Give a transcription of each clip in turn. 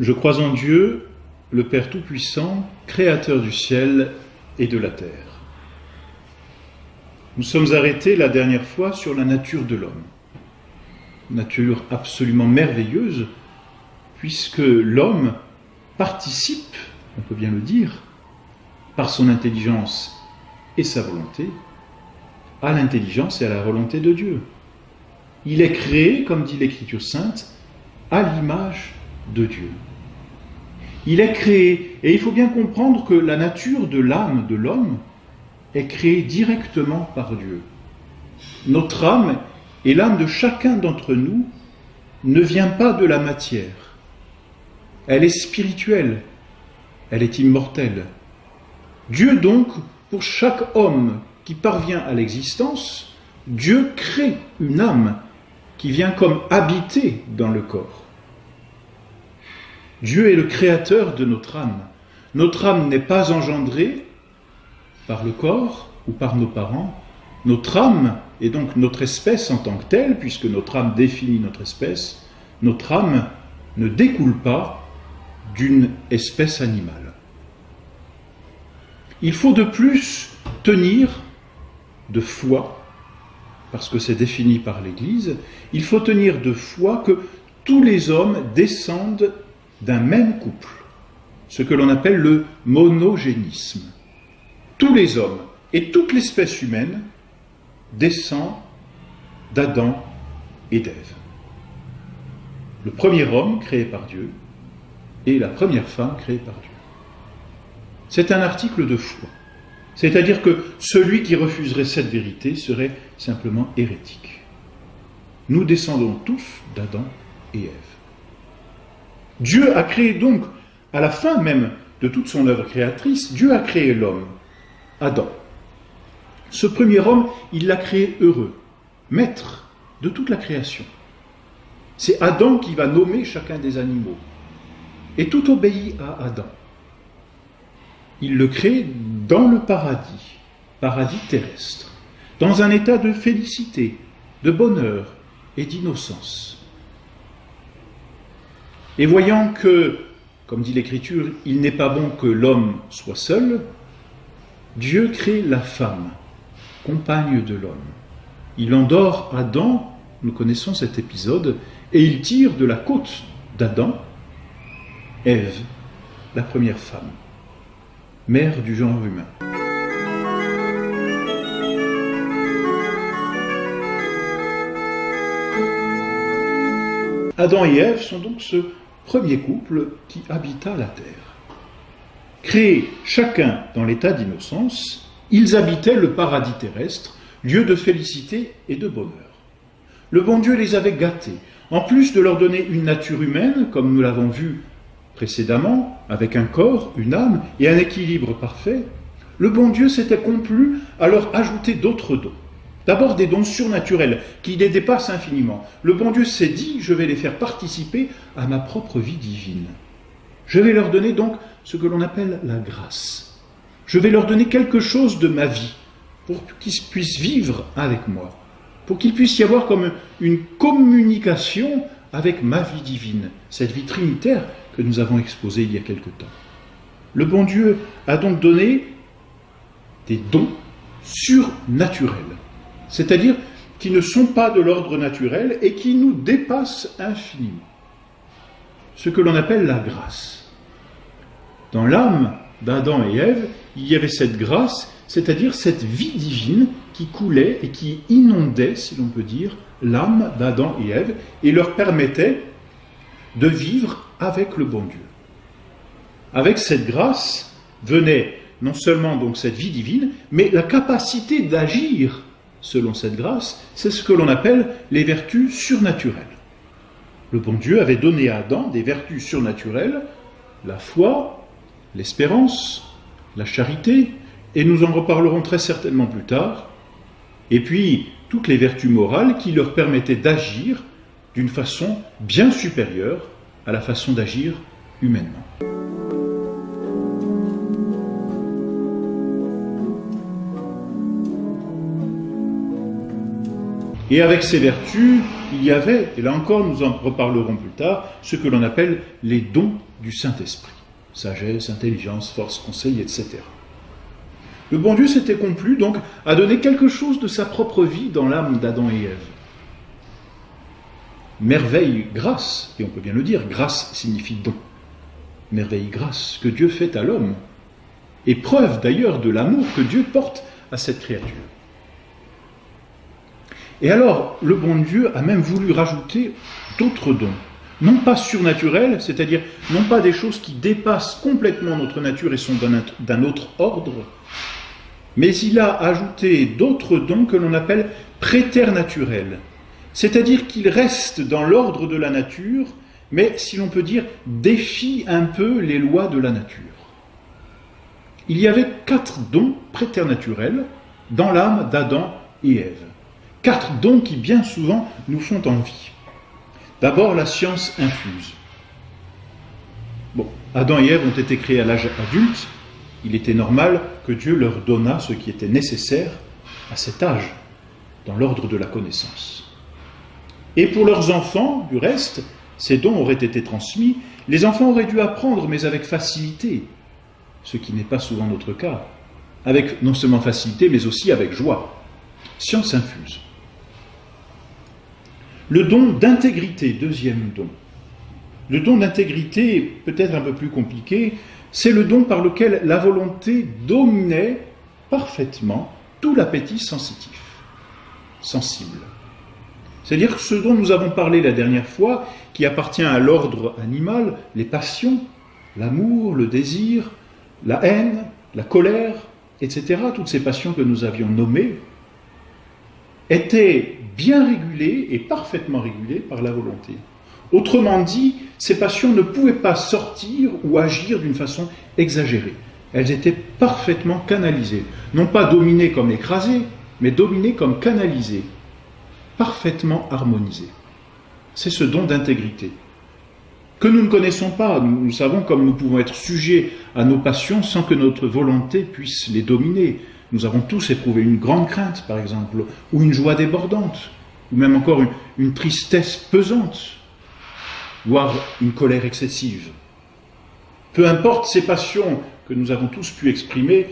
Je crois en Dieu, le Père Tout-Puissant, Créateur du ciel et de la terre. Nous sommes arrêtés la dernière fois sur la nature de l'homme. Nature absolument merveilleuse, puisque l'homme participe, on peut bien le dire, par son intelligence et sa volonté, à l'intelligence et à la volonté de Dieu. Il est créé, comme dit l'Écriture sainte, à l'image de Dieu. Il est créé, et il faut bien comprendre que la nature de l'âme de l'homme est créée directement par Dieu. Notre âme et l'âme de chacun d'entre nous ne vient pas de la matière. Elle est spirituelle, elle est immortelle. Dieu donc, pour chaque homme qui parvient à l'existence, Dieu crée une âme qui vient comme habiter dans le corps. Dieu est le créateur de notre âme. Notre âme n'est pas engendrée par le corps ou par nos parents. Notre âme, et donc notre espèce en tant que telle, puisque notre âme définit notre espèce, notre âme ne découle pas d'une espèce animale. Il faut de plus tenir de foi, parce que c'est défini par l'Église, il faut tenir de foi que tous les hommes descendent d'un même couple, ce que l'on appelle le monogénisme. Tous les hommes et toute l'espèce humaine descend d'Adam et d'Ève. Le premier homme créé par Dieu et la première femme créée par Dieu. C'est un article de foi. C'est-à-dire que celui qui refuserait cette vérité serait simplement hérétique. Nous descendons tous d'Adam et Ève. Dieu a créé donc, à la fin même de toute son œuvre créatrice, Dieu a créé l'homme, Adam. Ce premier homme, il l'a créé heureux, maître de toute la création. C'est Adam qui va nommer chacun des animaux. Et tout obéit à Adam. Il le crée dans le paradis terrestre, dans un état de félicité, de bonheur et d'innocence. Et voyant que, comme dit l'Écriture, il n'est pas bon que l'homme soit seul, Dieu crée la femme, compagne de l'homme. Il endort Adam, nous connaissons cet épisode, et il tire de la côte d'Adam Ève, la première femme, mère du genre humain. Adam et Ève sont donc ce premier couple qui habita la terre. Créés chacun dans l'état d'innocence, ils habitaient le paradis terrestre, lieu de félicité et de bonheur. Le bon Dieu les avait gâtés. En plus de leur donner une nature humaine, comme nous l'avons vu précédemment, avec un corps, une âme et un équilibre parfait, le bon Dieu s'était complu à leur ajouter d'autres dons. D'abord des dons surnaturels qui les dépassent infiniment. Le bon Dieu s'est dit, je vais les faire participer à ma propre vie divine. Je vais leur donner donc ce que l'on appelle la grâce. Je vais leur donner quelque chose de ma vie pour qu'ils puissent vivre avec moi, pour qu'il puisse y avoir comme une communication avec ma vie divine, cette vie trinitaire que nous avons exposée il y a quelque temps. Le bon Dieu a donc donné des dons surnaturels, c'est-à-dire qui ne sont pas de l'ordre naturel et qui nous dépassent infiniment. Ce que l'on appelle la grâce. Dans l'âme d'Adam et Ève, il y avait cette grâce, c'est-à-dire cette vie divine qui coulait et qui inondait, si l'on peut dire, l'âme d'Adam et Ève et leur permettait de vivre avec le bon Dieu. Avec cette grâce venait non seulement donc cette vie divine, mais la capacité d'agir selon cette grâce, c'est ce que l'on appelle les vertus surnaturelles. Le bon Dieu avait donné à Adam des vertus surnaturelles, la foi, l'espérance, la charité, et nous en reparlerons très certainement plus tard, et puis toutes les vertus morales qui leur permettaient d'agir d'une façon bien supérieure à la façon d'agir humainement. Et avec ces vertus, il y avait, et là encore nous en reparlerons plus tard, ce que l'on appelle les dons du Saint-Esprit. Sagesse, intelligence, force, conseil, etc. Le bon Dieu s'était complu donc à donner quelque chose de sa propre vie dans l'âme d'Adam et Ève. Merveille, grâce, et on peut bien le dire, grâce signifie don. Merveille, grâce que Dieu fait à l'homme, et preuve d'ailleurs de l'amour que Dieu porte à cette créature. Et alors, le bon Dieu a même voulu rajouter d'autres dons, non pas surnaturels, c'est-à-dire non pas des choses qui dépassent complètement notre nature et sont d'un autre ordre, mais il a ajouté d'autres dons que l'on appelle préternaturels, c'est-à-dire qu'ils restent dans l'ordre de la nature, mais, si l'on peut dire, défient un peu les lois de la nature. Il y avait 4 dons préternaturels dans l'âme d'Adam et Ève. 4 dons qui, bien souvent, nous font envie. D'abord, la science infuse. Bon, Adam et Ève ont été créés à l'âge adulte. Il était normal que Dieu leur donnât ce qui était nécessaire à cet âge, dans l'ordre de la connaissance. Et pour leurs enfants, du reste, ces dons auraient été transmis. Les enfants auraient dû apprendre, mais avec facilité, ce qui n'est pas souvent notre cas. Avec non seulement facilité, mais aussi avec joie. Science infuse. Le don d'intégrité, deuxième don. Le don d'intégrité, peut-être un peu plus compliqué, c'est le don par lequel la volonté dominait parfaitement tout l'appétit sensitif, sensible. C'est-à-dire ce dont nous avons parlé la dernière fois, qui appartient à l'ordre animal, les passions, l'amour, le désir, la haine, la colère, etc., toutes ces passions que nous avions nommées, étaient bien régulées et parfaitement régulées par la volonté. Autrement dit, ces passions ne pouvaient pas sortir ou agir d'une façon exagérée. Elles étaient parfaitement canalisées. Non pas dominées comme écrasées, mais dominées comme canalisées. Parfaitement harmonisées. C'est ce don d'intégrité. Que nous ne connaissons pas, nous savons comme nous pouvons être sujets à nos passions sans que notre volonté puisse les dominer. Nous avons tous éprouvé une grande crainte, par exemple, ou une joie débordante, ou même encore une tristesse pesante, voire une colère excessive. Peu importe, ces passions que nous avons tous pu exprimer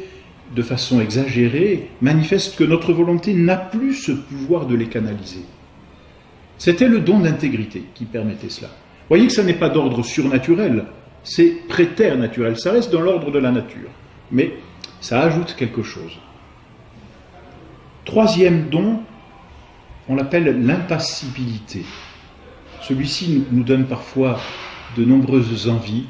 de façon exagérée manifestent que notre volonté n'a plus ce pouvoir de les canaliser. C'était le don d'intégrité qui permettait cela. Voyez que ça n'est pas d'ordre surnaturel, c'est préternaturel, ça reste dans l'ordre de la nature, mais ça ajoute quelque chose. Troisième don, on l'appelle l'impassibilité. Celui-ci nous donne parfois de nombreuses envies,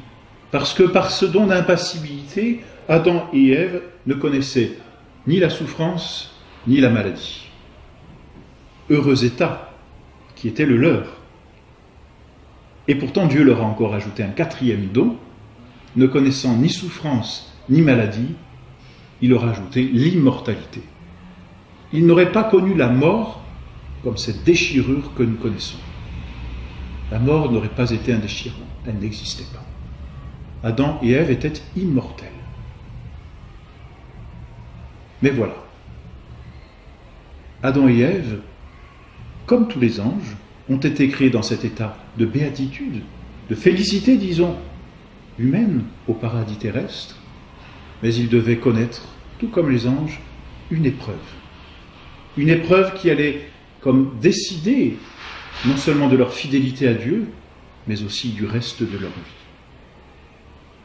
parce que par ce don d'impassibilité, Adam et Ève ne connaissaient ni la souffrance, ni la maladie. Heureux état qui était le leur. Et pourtant Dieu leur a encore ajouté un 4e don, ne connaissant ni souffrance, ni maladie, il leur a ajouté l'immortalité. Ils n'auraient pas connu la mort comme cette déchirure que nous connaissons. La mort n'aurait pas été un déchirement, elle n'existait pas. Adam et Ève étaient immortels. Mais voilà, Adam et Ève, comme tous les anges, ont été créés dans cet état de béatitude, de félicité, disons, humaine au paradis terrestre, mais ils devaient connaître, tout comme les anges, une épreuve. Une épreuve qui allait comme décider non seulement de leur fidélité à Dieu, mais aussi du reste de leur vie.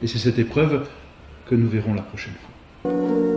Et c'est cette épreuve que nous verrons la prochaine fois.